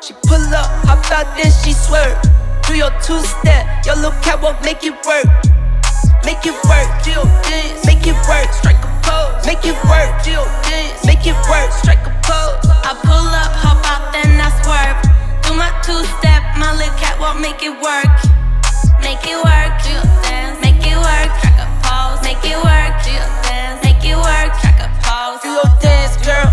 She pull up, hop out, then she swerve. Do your two-step, your little catwalk, make it work. Make it work, Jill dance, make it work, strike a pose. Make it work, Jill dance, make it work, strike a pose. I pull up, hop out, then I swerve. Do my two-step, my little catwalk, make it work. Make it work, Jill dance, make it work, strike a pose. Make it work, Jill dance, make it work, strike a pose. Do your dance, girl,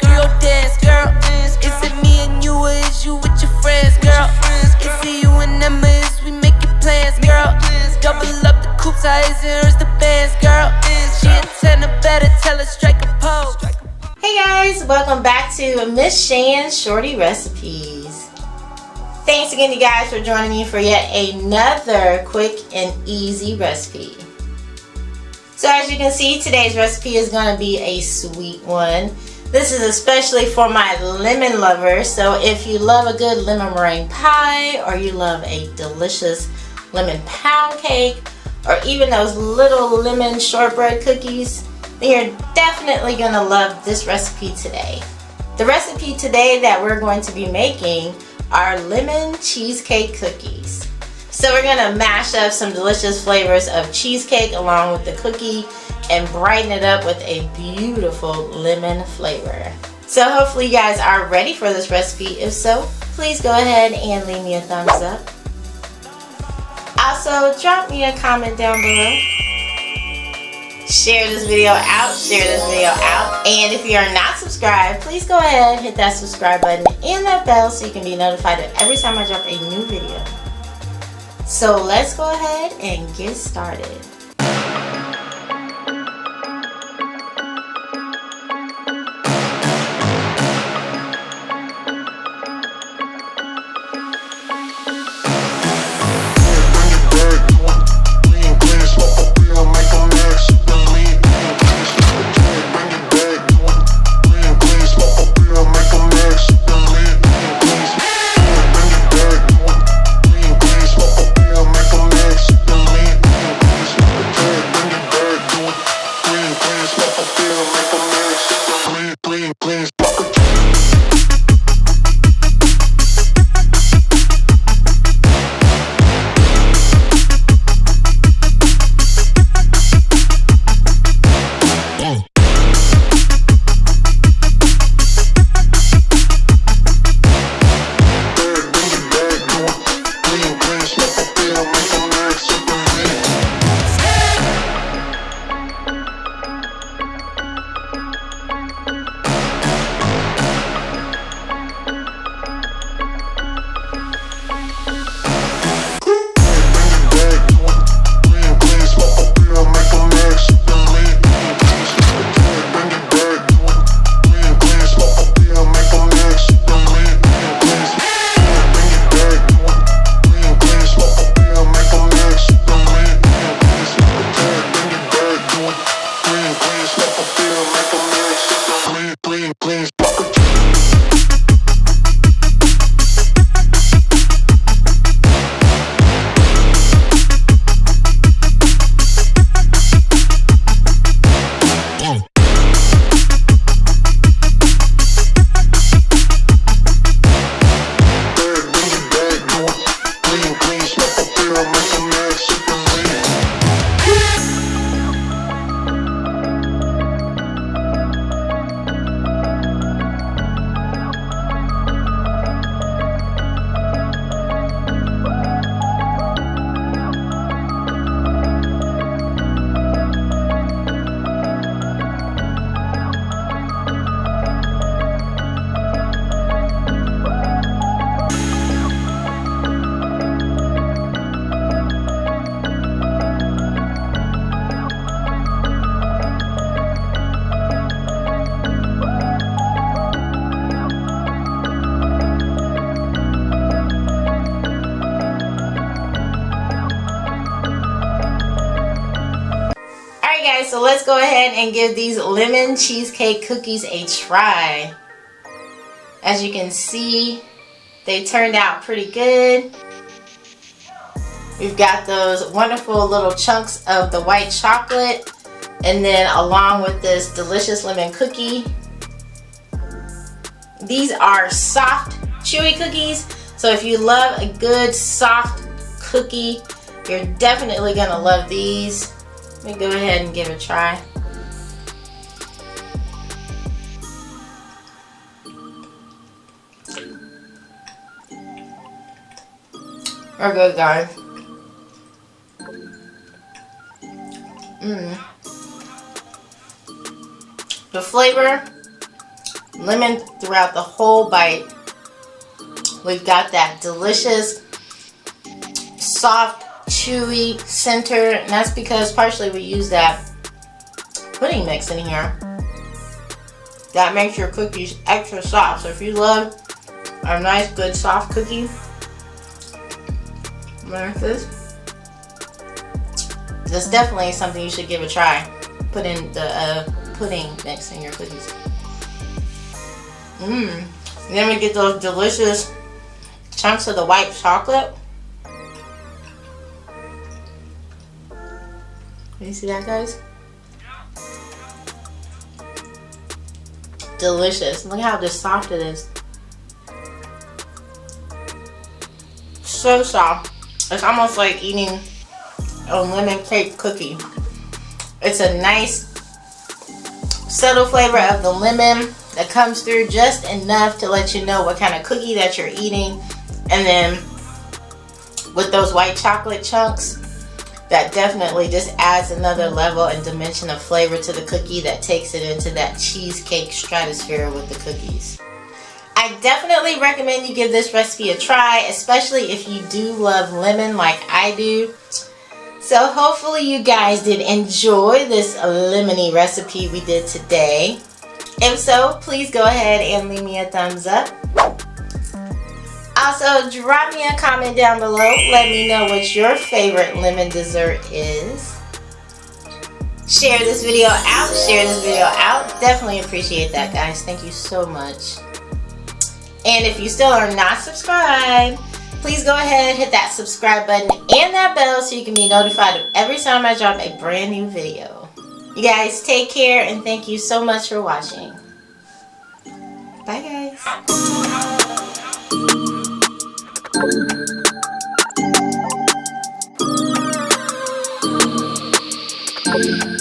do your dance, girl. Is it me and you, or is you with your friends, girl? Is it you and them, or is we making plans, girl? Double up the coupe size and here's the bands, girl. She a 10 or better, tell her strike a pose. Hey guys, welcome back to Miss Shan's Shorty Recipes. Thanks again, you guys, for joining me for yet another quick and easy recipe. So as you can see, today's recipe is going to be a sweet one. This is especially for my lemon lovers. So if you love a good lemon meringue pie, or you love a delicious lemon pound cake, or even those little lemon shortbread cookies, then you're definitely going to love this recipe today. The recipe today that we're going to be making are lemon cheesecake cookies. So we're going to mash up some delicious flavors of cheesecake along with the cookie and brighten it up with a beautiful lemon flavor. So hopefully you guys are ready for this recipe. If so, please go ahead and leave me a thumbs up. Also, drop me a comment down below. Share this video out, and if you are not subscribed, please go ahead and hit that subscribe button and that bell so you can be notified of every time I drop a new video. So let's go ahead and get started. Guys, so let's go ahead and give these lemon cheesecake cookies a try. As you can see, they turned out pretty good. We've got those wonderful little chunks of the white chocolate, and then along with this delicious lemon cookie. These are soft chewy cookies. So if you love a good soft cookie, you're definitely gonna love these. Let me go ahead and give it a try. They're good, guys. The flavor, lemon throughout the whole bite. We've got that delicious, soft, chewy center, and that's because partially we use that pudding mix in here. That makes your cookies extra soft. So if you love a nice, good, soft cookie like this, that's definitely something you should give a try. Put in the pudding mix in your cookies. And then we get those delicious chunks of the white chocolate. Can you see that, guys? Delicious. Look how just soft it is. So soft. It's almost like eating a lemon cake cookie. It's a nice subtle flavor of the lemon that comes through just enough to let you know what kind of cookie that you're eating. And then with those white chocolate chunks, that definitely just adds another level and dimension of flavor to the cookie that takes it into that cheesecake stratosphere with the cookies. I definitely recommend you give this recipe a try, especially if you do love lemon like I do. So hopefully you guys did enjoy this lemony recipe we did today. If so, please go ahead and leave me a thumbs up. Also, drop me a comment down below. Let me know what your favorite lemon dessert is. Share this video out. Definitely appreciate that, guys. Thank you so much. And if you still are not subscribed, please go ahead, hit that subscribe button and that bell so you can be notified of every time I drop a brand new video. You guys take care and thank you so much for watching. Bye, guys.